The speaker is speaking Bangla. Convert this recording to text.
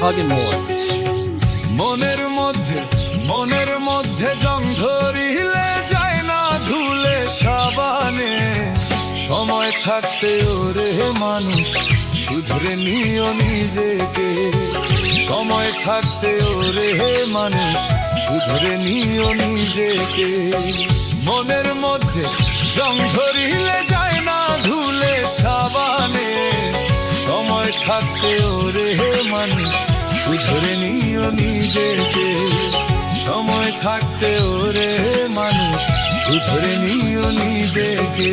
tugging more. মনের মধ্যে জং ধরিলে যায় না ধুলে সাবানে। সময় থাকতে ওরে মানুষ শুধরে নিও নিজেকে। সময় থাকতে ওরে মানুষ শুধরে নিও নিজেকে। মনের মধ্যে জং ধরিলে যায় না ধুলে সাবানে। সময় থাকতে ওরে মানুষ শুধরে নিও নিজেকে। সময় থাকতে ওরে মানুষ শুধরে নিও নিজেকে।